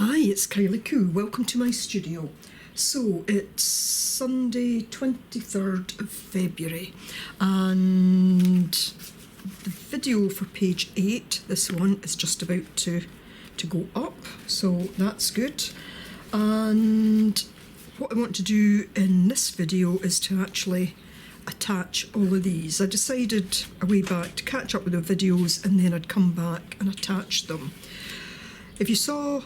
Hi, it's Kylie. Welcome to my studio. So it's Sunday 23rd of February and the video for page 8, this one, is just about to go up, so that's good. And what I want to do in this video is to actually attach all of these. I decided a way back to catch up with the videos and then I'd come back and attach them. If you saw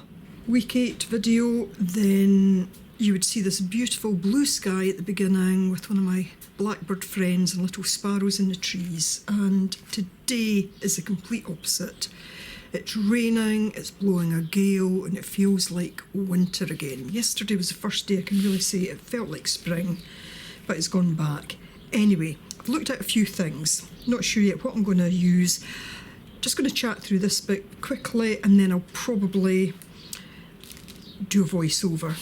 week 8 video, then you would see this beautiful blue sky at the beginning with one of my blackbird friends and little sparrows in the trees, and today is the complete opposite. It's raining, it's blowing a gale, and it feels like winter again. Yesterday was the first day I can really say it felt like spring, but it's gone back. Anyway, I've looked at a few things, not sure yet what I'm going to use. Just going to chat through this bit quickly and then I'll probably do a voiceover.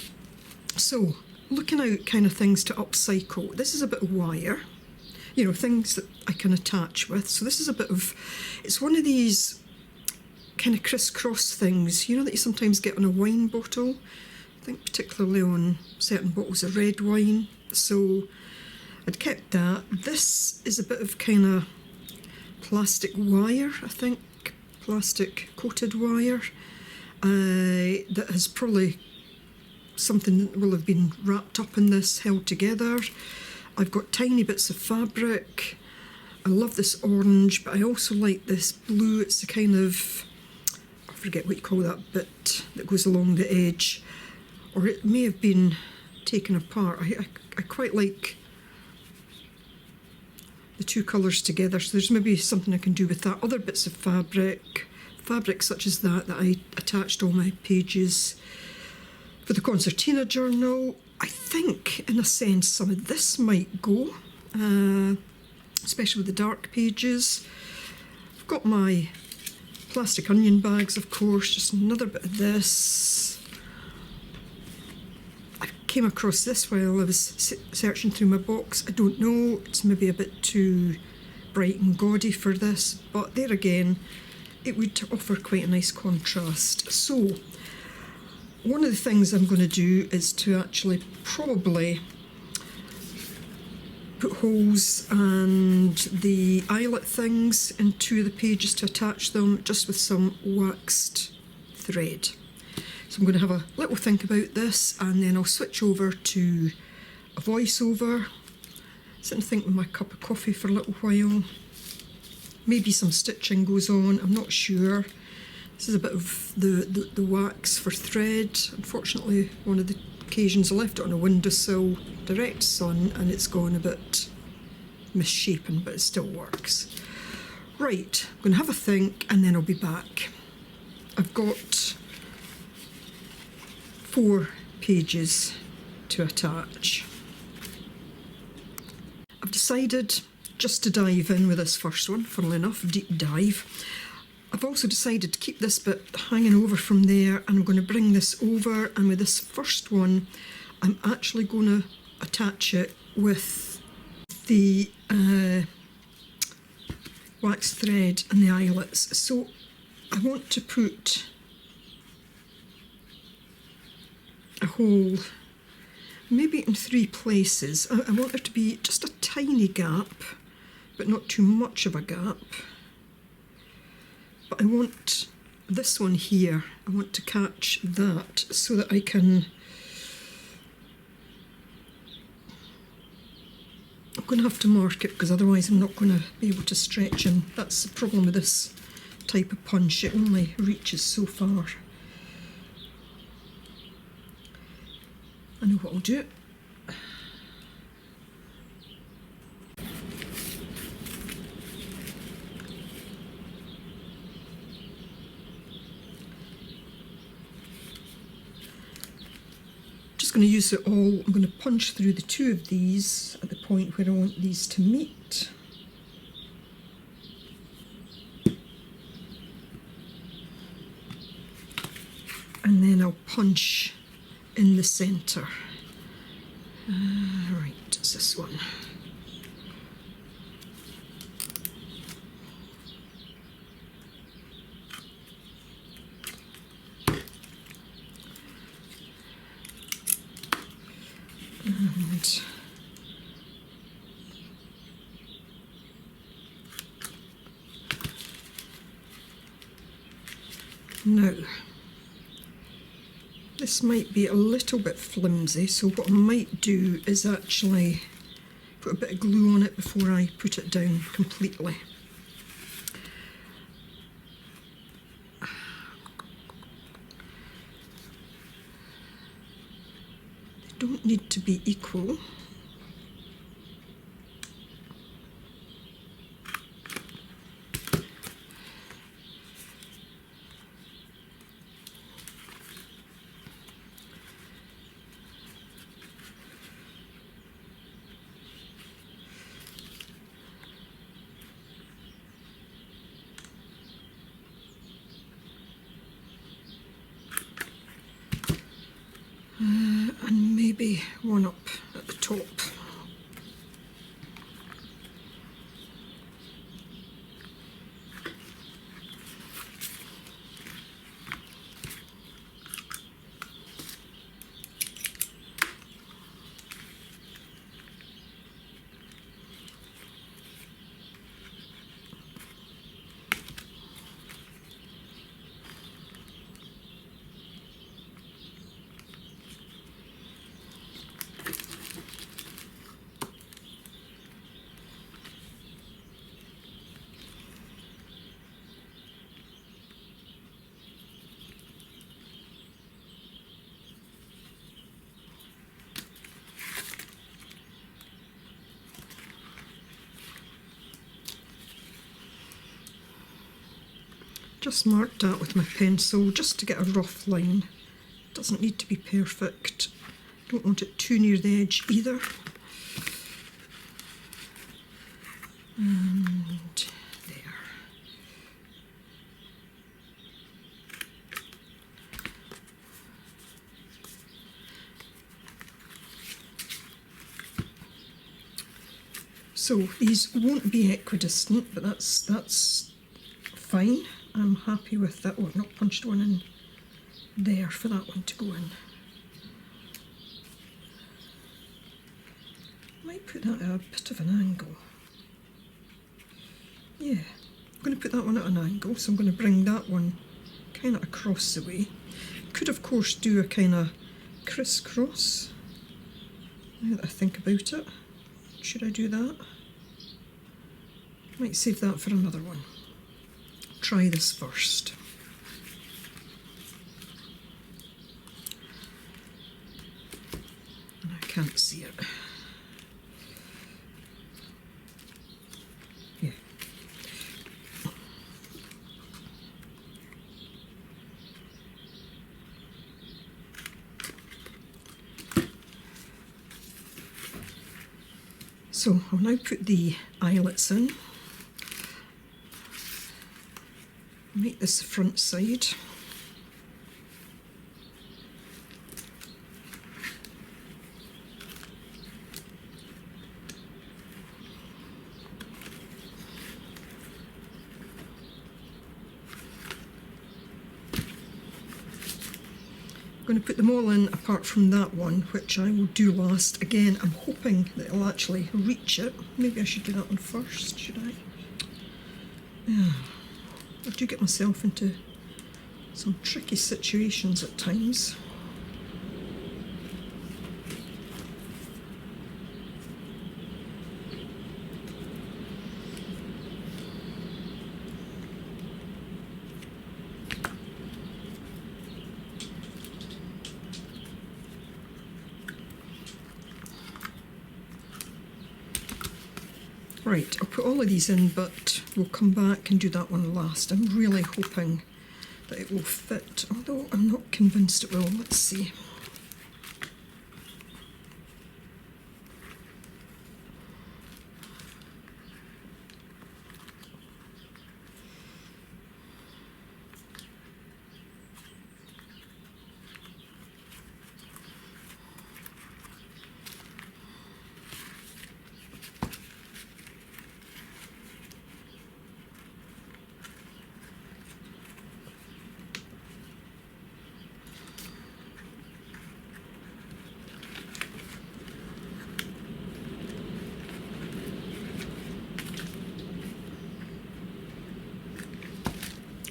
So, looking out kind of things to upcycle. This is a bit of wire, you know, things that I can attach with. So this is a bit of, it's one of these kind of crisscross things, you know, that you sometimes get on a wine bottle. I think particularly on certain bottles of red wine. So I'd kept that. This is a bit of kind of plastic wire, I think, plastic coated wire. That has probably something that will have been wrapped up in this, held together. I've got tiny bits of fabric. I love this orange, but I also like this blue. It's a kind of, I forget what you call that bit that goes along the edge, or it may have been taken apart. I quite like the two colours together, so there's maybe something I can do with that. Other bits of fabric such as that I attached all my pages for the concertina journal. I think in a sense some of this might go, especially with the dark pages. I've got my plastic onion bags, of course, just another bit of this. I came across this while I was searching through my box. I don't know, it's maybe a bit too bright and gaudy for this, but there again, it would offer quite a nice contrast. So, one of the things I'm going to do is to actually probably put holes and the eyelet things into the pages to attach them, just with some waxed thread. So I'm going to have a little think about this and then I'll switch over to a voiceover, sit and think with my cup of coffee for a little while. Maybe some stitching goes on, I'm not sure. This is a bit of the wax for thread. Unfortunately, one of the occasions I left it on a windowsill, direct sun, and it's gone a bit misshapen, but it still works. Right, I'm going to have a think and then I'll be back. I've got 4 pages to attach. I've decided just to dive in with this first one, funnily enough, deep dive. I've also decided to keep this bit hanging over from there, and I'm going to bring this over, and with this first one I'm actually going to attach it with the wax thread and the eyelets. So I want to put a hole maybe in 3 places. I want there to be just a tiny gap, but not too much of a gap. But I want this one here, I want to catch that so that I can, I'm going to have to mark it because otherwise I'm not going to be able to stretch in. That's the problem with this type of punch, it only reaches so far. I know what I'll do. Going to use it all. I'm going to punch through the 2 of these at the point where I want these to meet. And then I'll punch in the centre. Right, it's this one. Now, this might be a little bit flimsy, so what I might do is actually put a bit of glue on it before I put it down completely. They don't need to be equal. And maybe one up at the top. Just mark that with my pencil just to get a rough line. Doesn't need to be perfect. Don't want it too near the edge either. And there. So these won't be equidistant, but that's fine. I'm happy with that. Oh, I've not punched one in there for that one to go in. Might put that at a bit of an angle. Yeah, I'm going to put that one at an angle, so I'm going to bring that one kind of across the way. Could of course do a kind of crisscross, now that I think about it. Should I do that? Might save that for another one. Try this first. And I can't see it. Yeah. So I'll now put the eyelets in. Make this the front side. I'm going to put them all in apart from that one, which I will do last. Again, I'm hoping that it'll actually reach it. Maybe I should do that one first, should I? Yeah. I do get myself into some tricky situations at times. Right, I'll put all of these in, but we'll come back and do that one last. I'm really hoping that it will fit, although I'm not convinced it will. Let's see.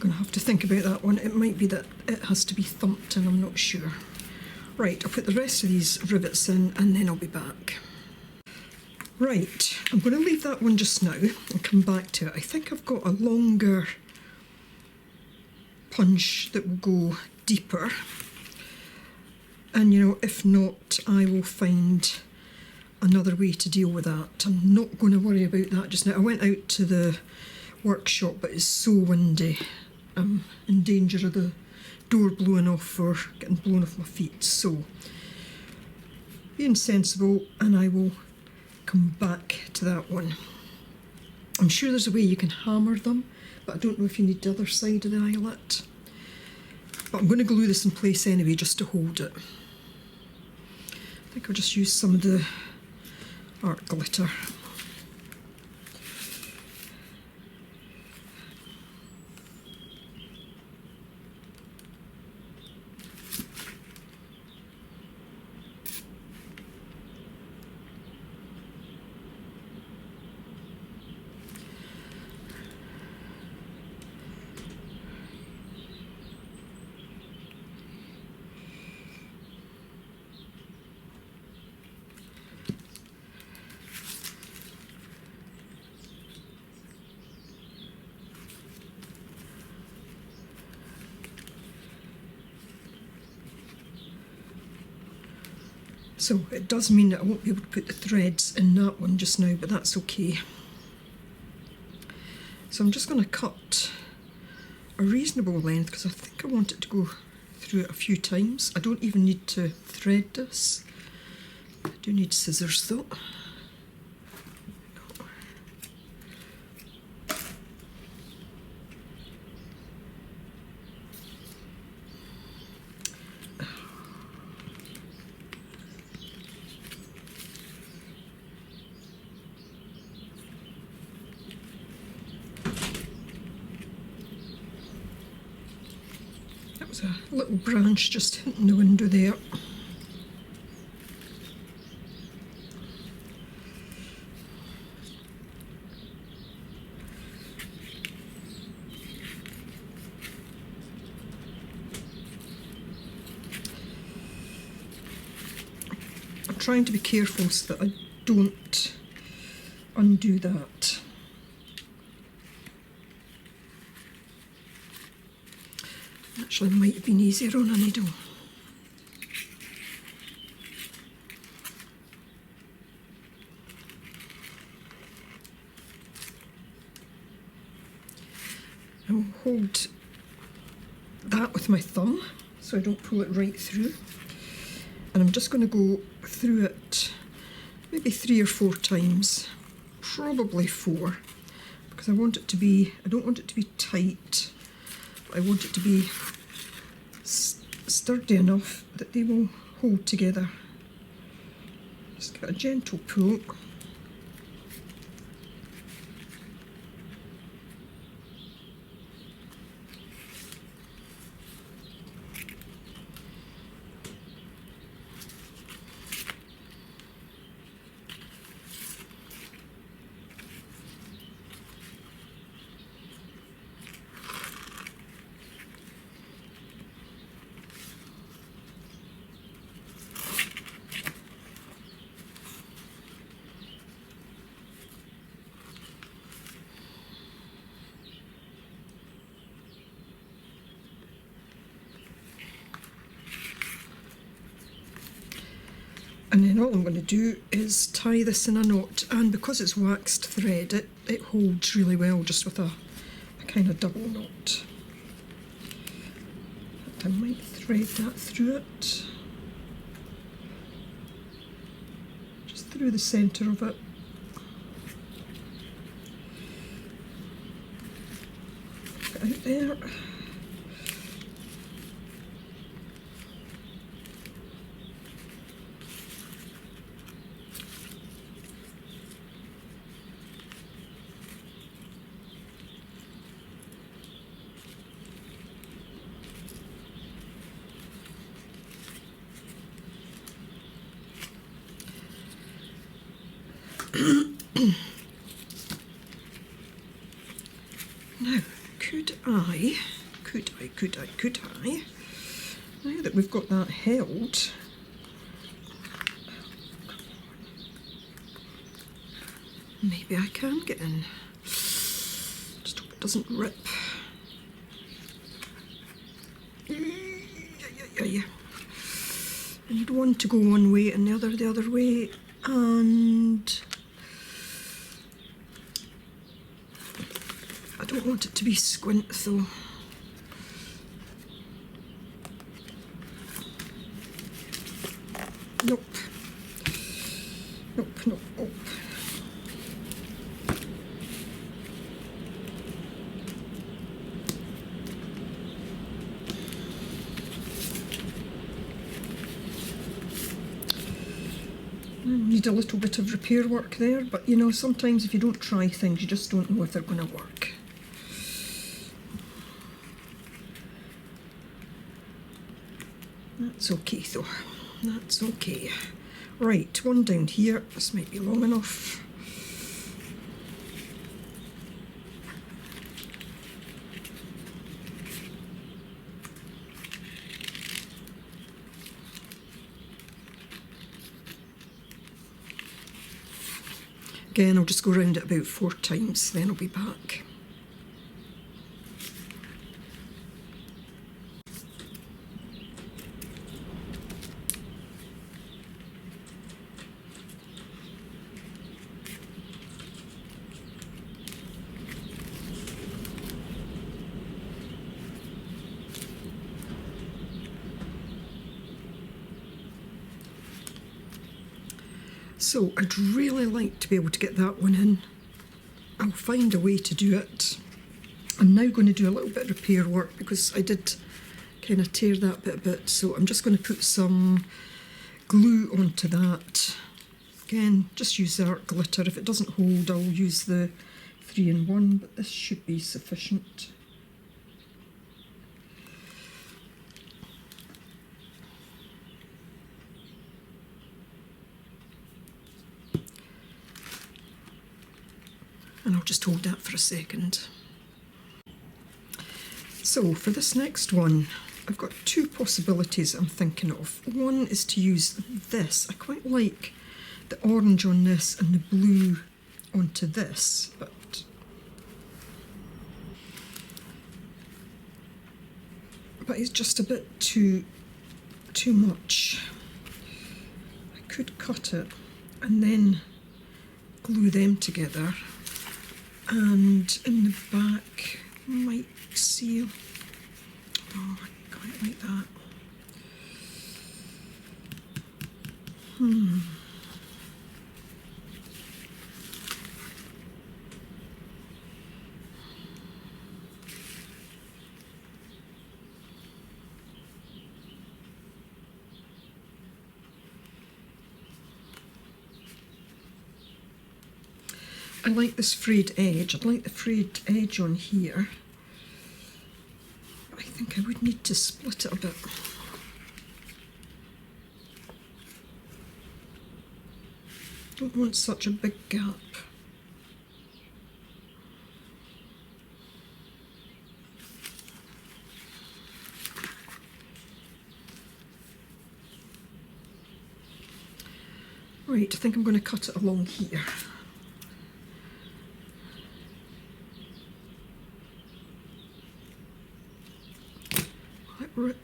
Going to have to think about that one. It might be that it has to be thumped in, I'm not sure. Right, I'll put the rest of these rivets in and then I'll be back. Right, I'm going to leave that one just now and come back to it. I think I've got a longer punch that will go deeper. And you know, if not, I will find another way to deal with that. I'm not going to worry about that just now. I went out to the workshop, but it's so windy. I'm in danger of the door blowing off or getting blown off my feet. So, being sensible, and I will come back to that one. I'm sure there's a way you can hammer them, but I don't know if you need the other side of the eyelet. But I'm going to glue this in place anyway, just to hold it. I think I'll just use some of the art glitter. So it does mean that I won't be able to put the threads in that one just now, but that's okay. So I'm just going to cut a reasonable length because I think I want it to go through it a few times. I don't even need to thread this. I do need scissors though. A little branch just hitting the window there. I'm trying to be careful so that I don't undo that. Actually might have been easier on a needle. I will hold that with my thumb so I don't pull it right through. And I'm just going to go through it maybe 3 or 4 times, probably 4, because I want it to be, I don't want it to be tight, but I want it to be sturdy enough that they will hold together. Just give it a gentle pull. And then all I'm going to do is tie this in a knot, and because it's waxed thread, it holds really well just with a kind of double knot. I might thread that through it, just through the centre of it. Put it out there. Now, could I, now that we've got that held, maybe I can get in. Just hope it doesn't rip. Yeah. I need one to go one way and the other way, and I don't want it to be squint though. Nope. Need a little bit of repair work there, but you know, sometimes if you don't try things, you just don't know if they're going to work. That's okay though, that's okay. Right, one down here, this might be long enough. Again, I'll just go around it about 4 times, then I'll be back. So I'd really like to be able to get that one in. I'll find a way to do it. I'm now going to do a little bit of repair work because I did kind of tear that bit a bit. So I'm just going to put some glue onto that. Again, just use the art glitter. If it doesn't hold, I'll use the 3-in-1, but this should be sufficient. And I'll just hold that for a second. So for this next one, I've got 2 possibilities I'm thinking of. One is to use this. I quite like the orange on this and the blue onto this, but it's just a bit too much. I could cut it and then glue them together. And in the back, might seal. Oh, I quite like that. I like this frayed edge. I'd like the frayed edge on here. But I think I would need to split it a bit. Don't want such a big gap. Right, I think I'm going to cut it along here. Rip.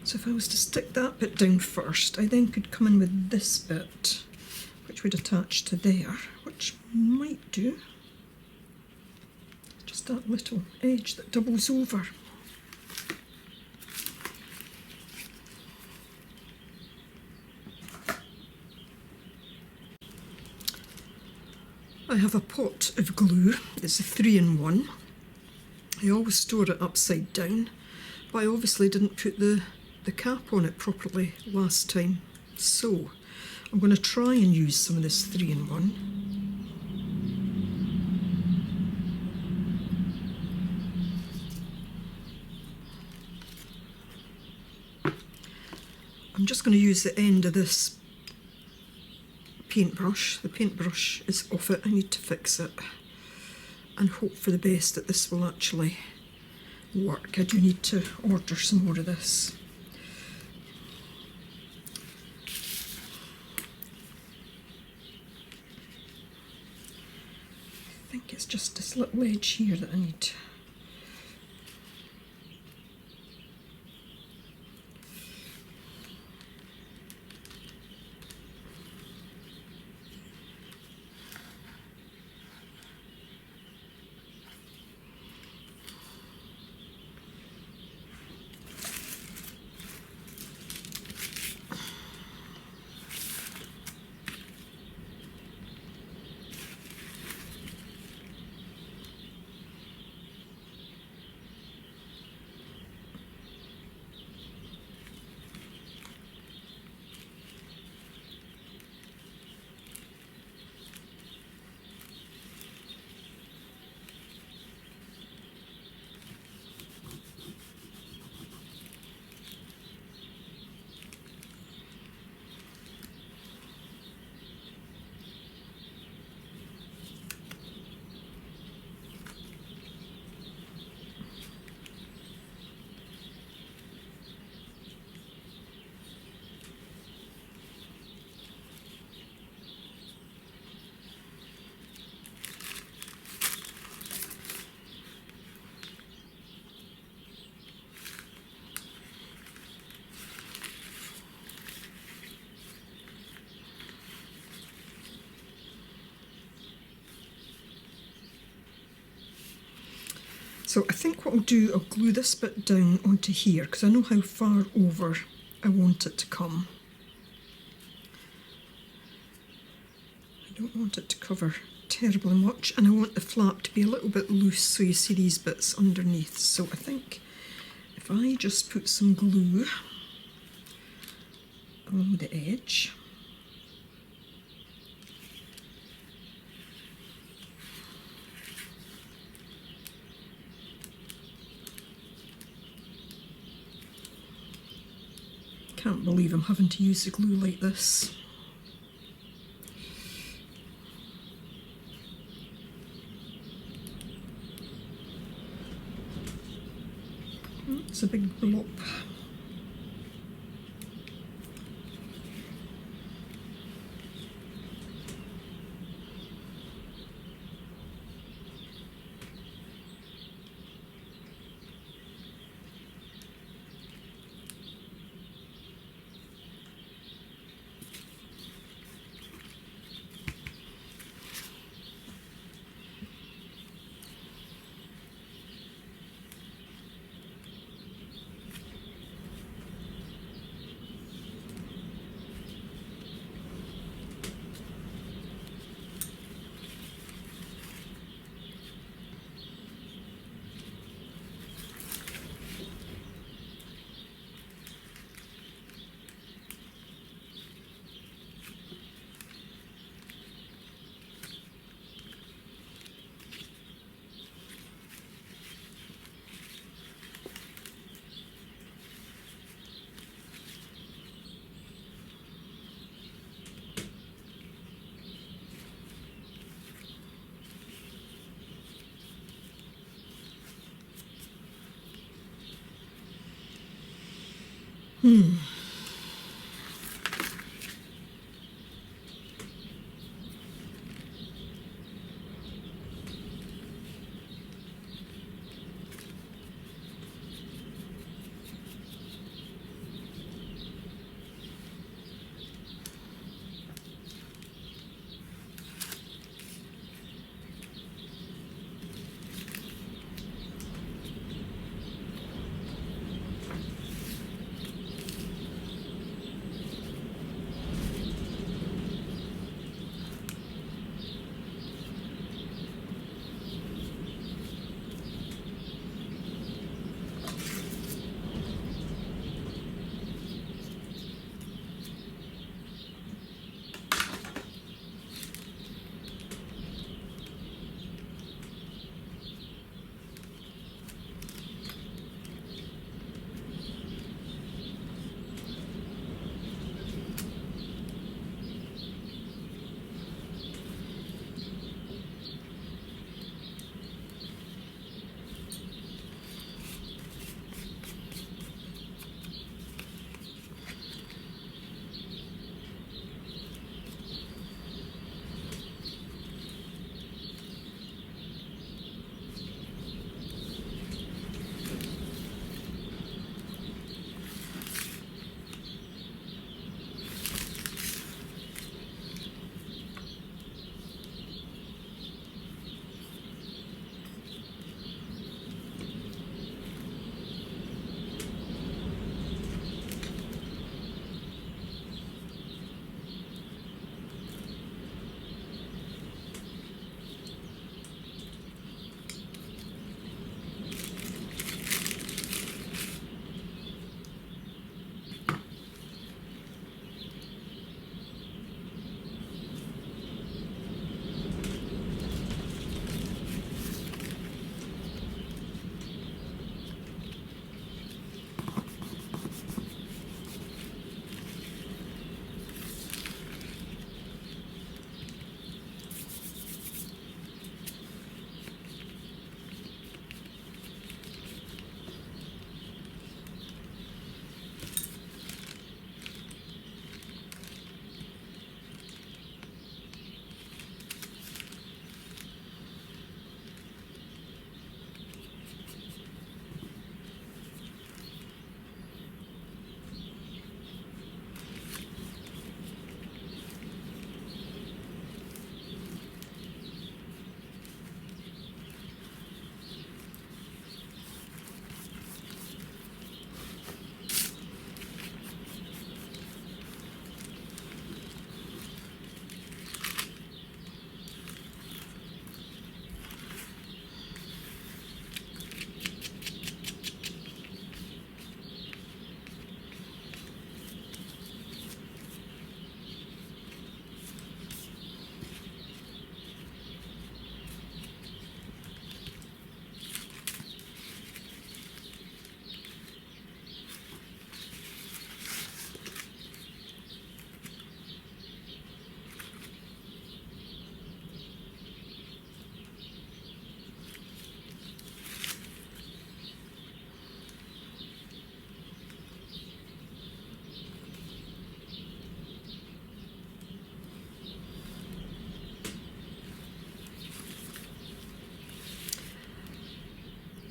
So if I was to stick that bit down first, I then could come in with this bit, which would attach to there, which might do. Just that little edge that doubles over. I have a pot of glue. It's a 3-in-1. I always store it upside down, but I obviously didn't put the cap on it properly last time. So I'm going to try and use some of this 3-in-1. I'm just going to use the end of this paintbrush. The paintbrush is off it, I need to fix it, and hope for the best that this will actually work. I do need to order some more of this. I think it's just this little edge here that I need. So I think what I'll do, I'll glue this bit down onto here because I know how far over I want it to come. I don't want it to cover terribly much, and I want the flap to be a little bit loose so you see these bits underneath. So I think if I just put some glue along the edge, can't believe I'm having to use the glue like this. It's a big blob.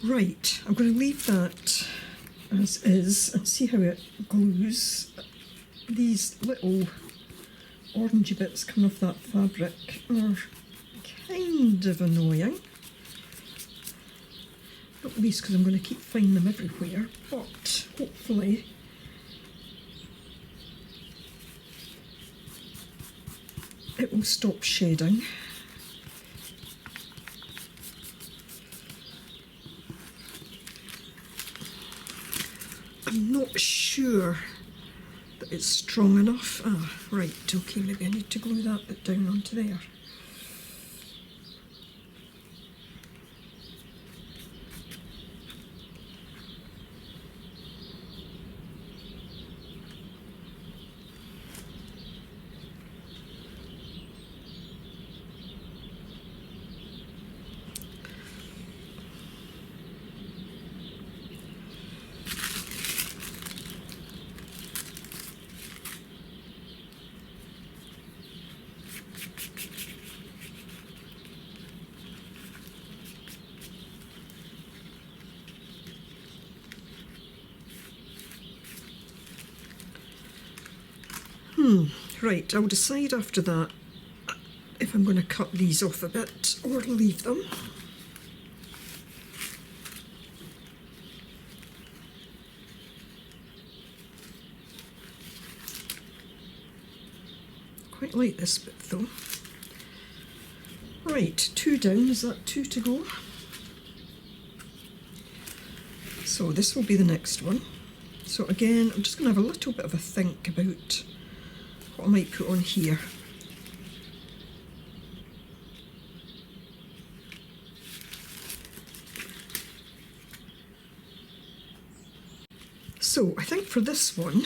Right, I'm going to leave that as is and see how it glues. These little orangey bits coming off that fabric are kind of annoying. Not least because I'm going to keep finding them everywhere, but hopefully it will stop shedding. I'm not sure that it's strong enough. Ah, right, okay, maybe I need to glue that bit down onto there. Right, I'll decide after that if I'm going to cut these off a bit or leave them. Quite like this bit though. Right, 2 down, is that 2 to go? So this will be the next one. So again, I'm just going to have a little bit of a think about what I might put on here. So I think for this one,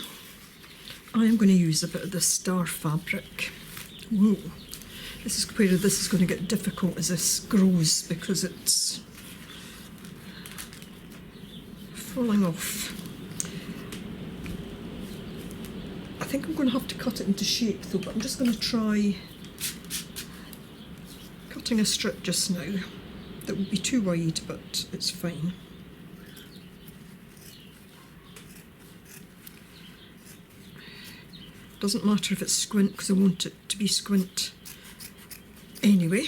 I am going to use a bit of the star fabric. Whoa, this is where this is going to get difficult as this grows because it's falling off. I think I'm going to have to cut it into shape though, but I'm just going to try cutting a strip just now. That would be too wide, but it's fine. Doesn't matter if it's squint because I want it to be squint anyway.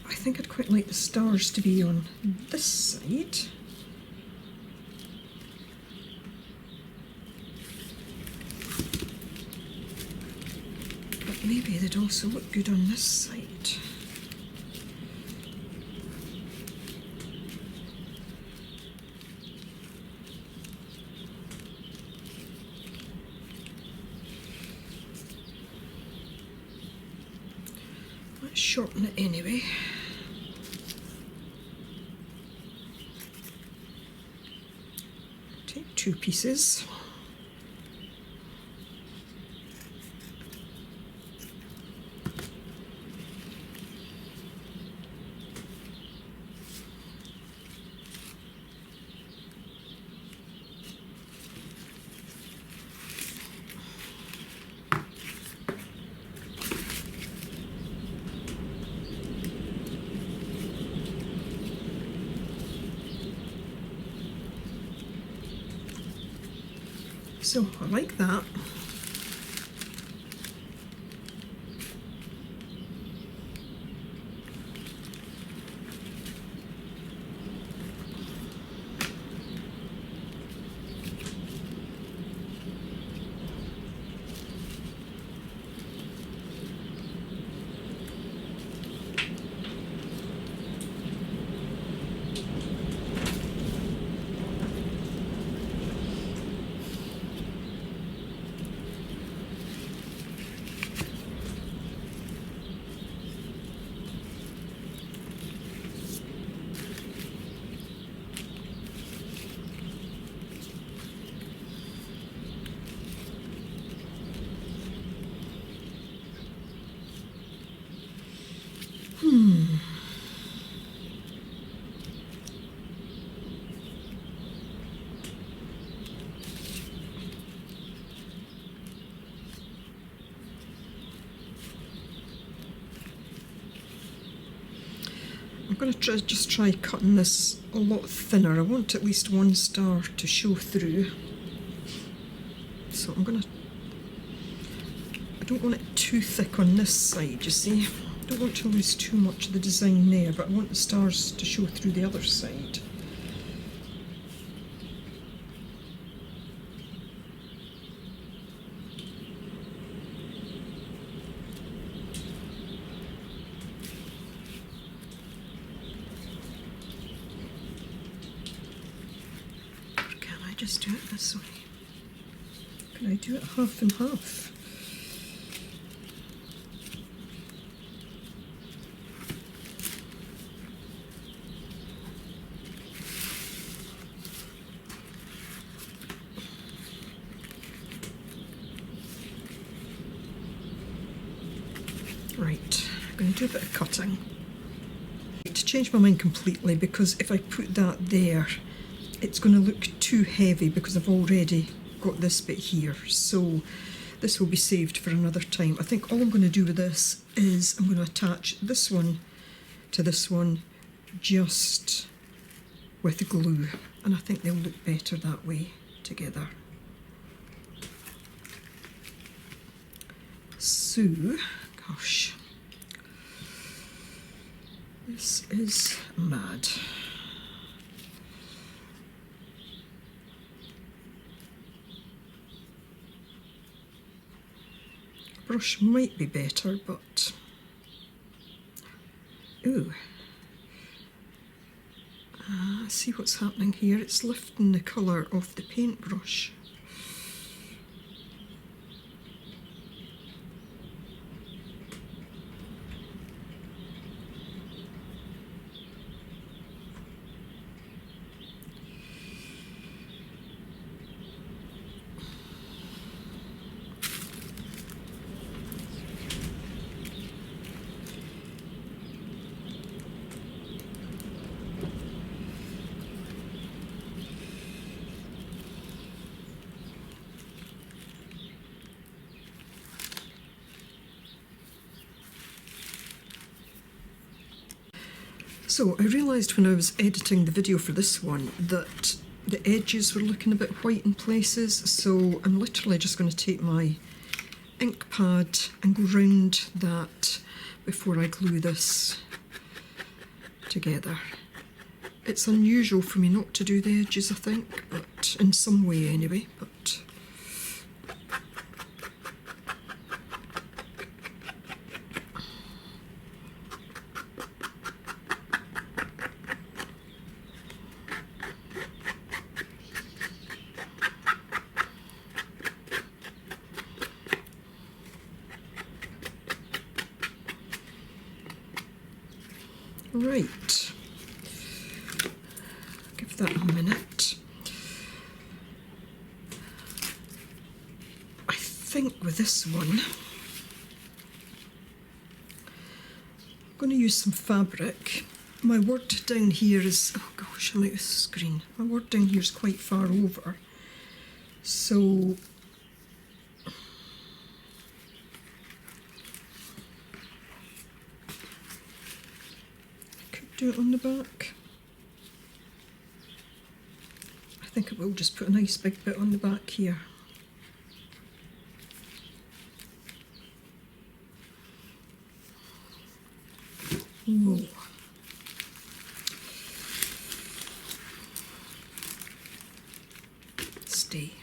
I think I'd quite like the stars to be on this side. But maybe they'd also look good on this side. Let's shorten it anyway. Take 2 pieces. So I like that. going to just try cutting this a lot thinner. I want at least one star to show through. So I don't want it too thick on this side, you see. I don't want to lose too much of the design there, but I want the stars to show through the other side. Just do it this way. Can I do it half and half? Right, I'm going to do a bit of cutting. To change my mind completely, because if I put that there, it's going to look too heavy because I've already got this bit here, so this will be saved for another time. I think all I'm going to do with this is I'm going to attach this one to this one just with glue, and I think they'll look better that way together. So, gosh, this is mad. Brush might be better, but ooh, see what's happening here? It's lifting the colour off the paintbrush. So I realised when I was editing the video for this one that the edges were looking a bit white in places, so I'm literally just going to take my ink pad and go round that before I glue this together. It's unusual for me not to do the edges, I think, but in some way anyway, but right, give that a minute. I think with this one, I'm going to use some fabric. My word down here is, oh gosh, I'm out of the screen. My word down here is quite far over, so do it on the back. I think I will just put a nice big bit on the back here. Whoa. Stay.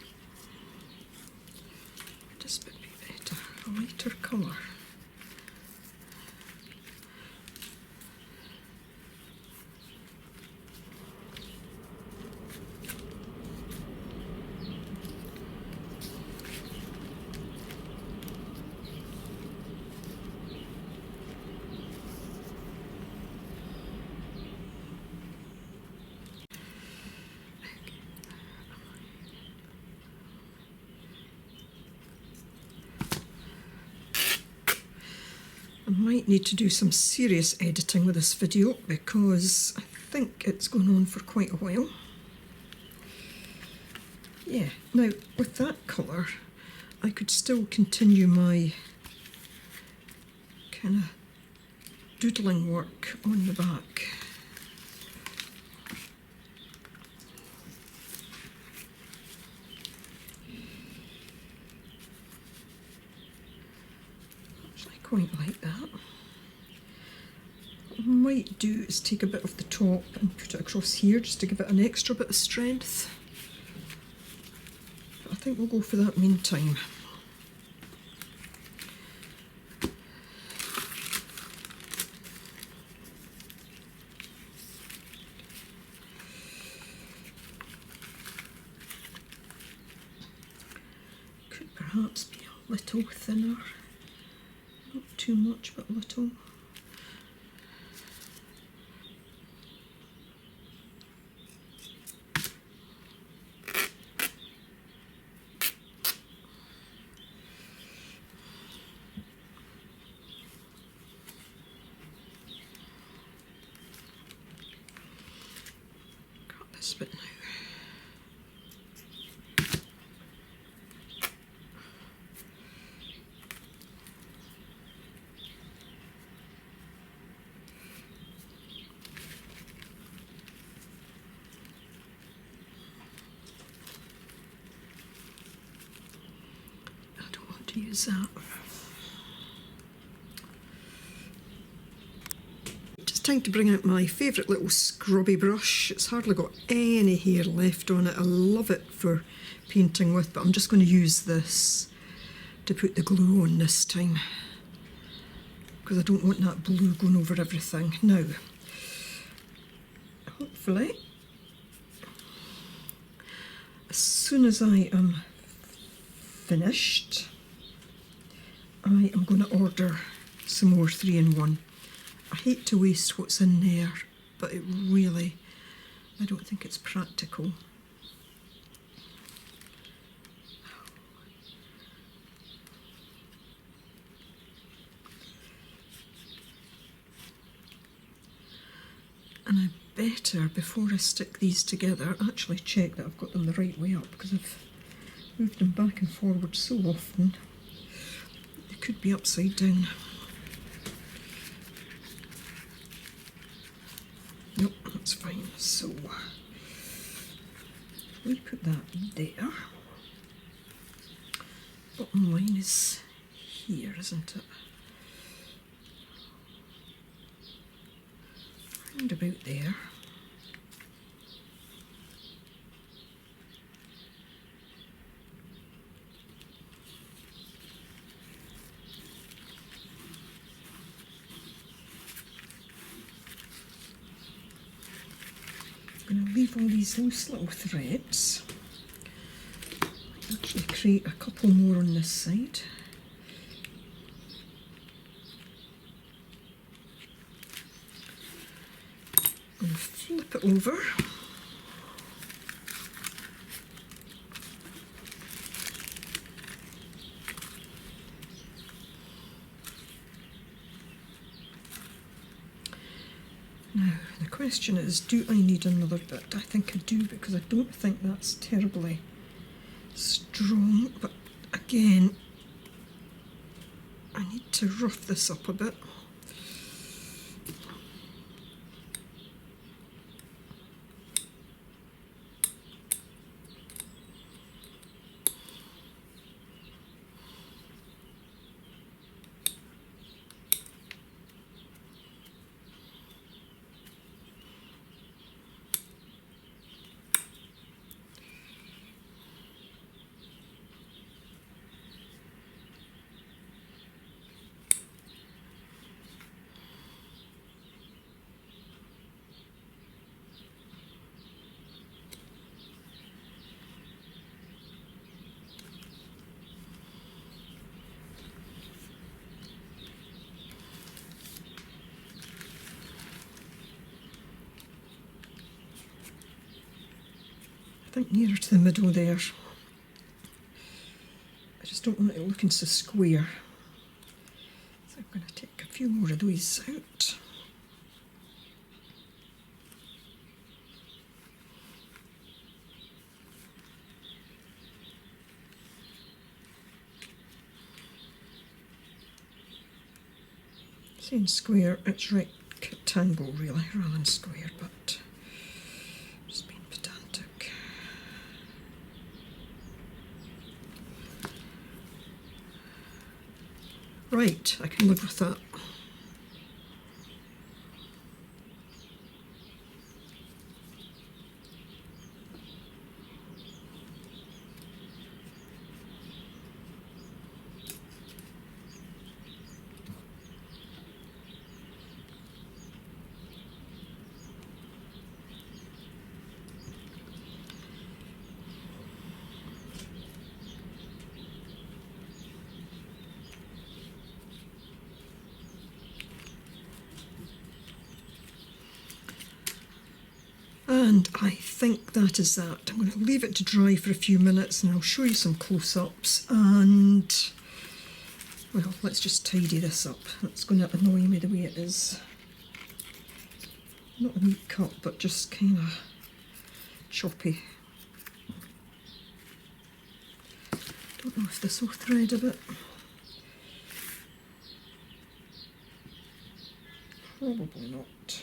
Just a bit better, a lighter colour. I might need to do some serious editing with this video because I think it's gone on for quite a while. Yeah, now with that colour I could still continue my kind of doodling work on the back. quite like that. What I might do is take a bit of the top and put it across here just to give it an extra bit of strength. But I think we'll go for that meantime. Could perhaps be a little thinner. Not too much, but a little. Got this bit now. To use that. It's time to bring out my favourite little scrubby brush. It's hardly got any hair left on it. I love it for painting with, but I'm just going to use this to put the glue on this time because I don't want that blue going over everything. Now, hopefully, as soon as I am finished, I am going to order some more 3-in-1. I hate to waste what's in there, but it really, I don't think it's practical. And I better, before I stick these together, actually check that I've got them the right way up, because I've moved them back and forward so often. Could be upside down. Nope, that's fine. So we put that there. Bottom line is here, isn't it? Round about there. I'm going to leave all these loose little threads. Actually create a couple more on this side. And flip it over. Now, the question is, do I need another bit? I think I do, because I don't think that's terribly strong, but again, I need to rough this up a bit. I think nearer to the middle there. I just don't want it looking so square. So I'm going to take a few more of these out. Saying square, it's rectangle really, rather than square, but just being pedantic. Right, I can live with that. And I think that is that. I'm going to leave it to dry for a few minutes and I'll show you some close-ups. And, well, let's just tidy this up. That's going to annoy me the way it is. Not a neat cut, but just kind of choppy. Don't know if this will thread a bit. Probably not.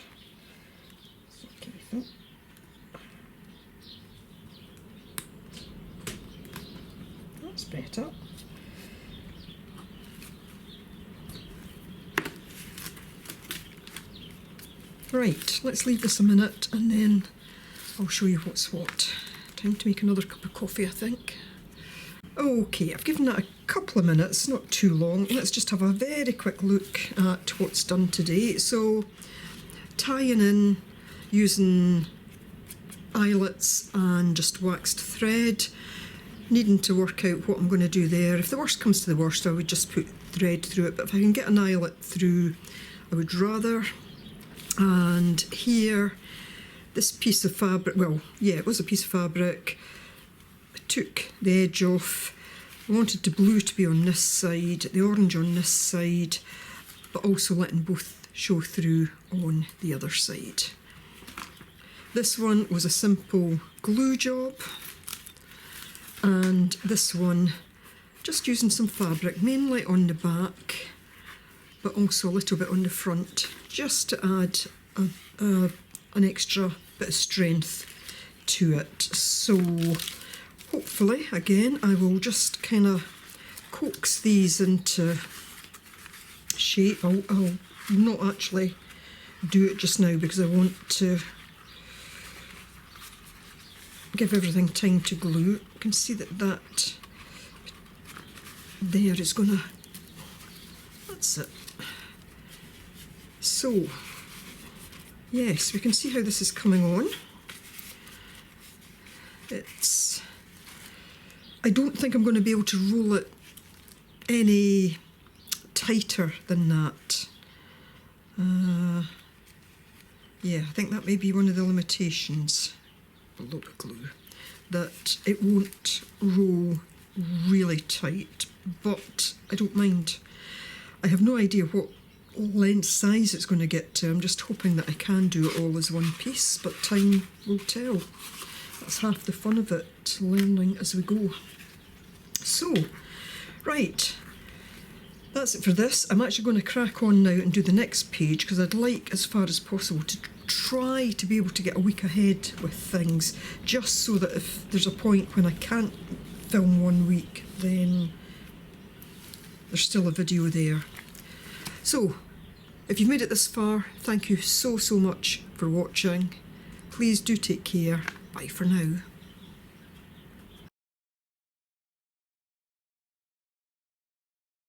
It's okay, though. That's better. Right, let's leave this a minute and then I'll show you what's what. Time to make another cup of coffee, I think. Okay, I've given that a couple of minutes, not too long. Let's just have a very quick look at what's done today. So, tying in using eyelets and just waxed thread, needing to work out what I'm going to do there. If the worst comes to the worst, I would just put thread through it, but if I can get an eyelet through, I would rather. And here, this piece of fabric, well, yeah, it was a piece of fabric. I took the edge off. I wanted the blue to be on this side, the orange on this side, but also letting both show through on the other side. This one was a simple glue job, and this one just using some fabric, mainly on the back, but also a little bit on the front, just to add an extra bit of strength to it. So hopefully, again, I will just kind of coax these into shape. I'll not actually do it just now because I want to give everything time to glue. You can see that there is gonna, that's it. So, yes, we can see how this is coming on. I don't think I'm going to be able to roll it any tighter than that. Yeah, I think that may be one of the limitations below the glue, that it won't roll really tight, but I don't mind. I have no idea what length size it's going to get to. I'm just hoping that I can do it all as one piece, but time will tell. That's half the fun of it, learning as we go. So, right, that's it for this. I'm actually going to crack on now and do the next page because I'd like, as far as possible, to try to be able to get a week ahead with things, just so that if there's a point when I can't film 1 week, then there's still a video there. So, if you've made it this far, thank you so much for watching. Please do take care. Bye for now.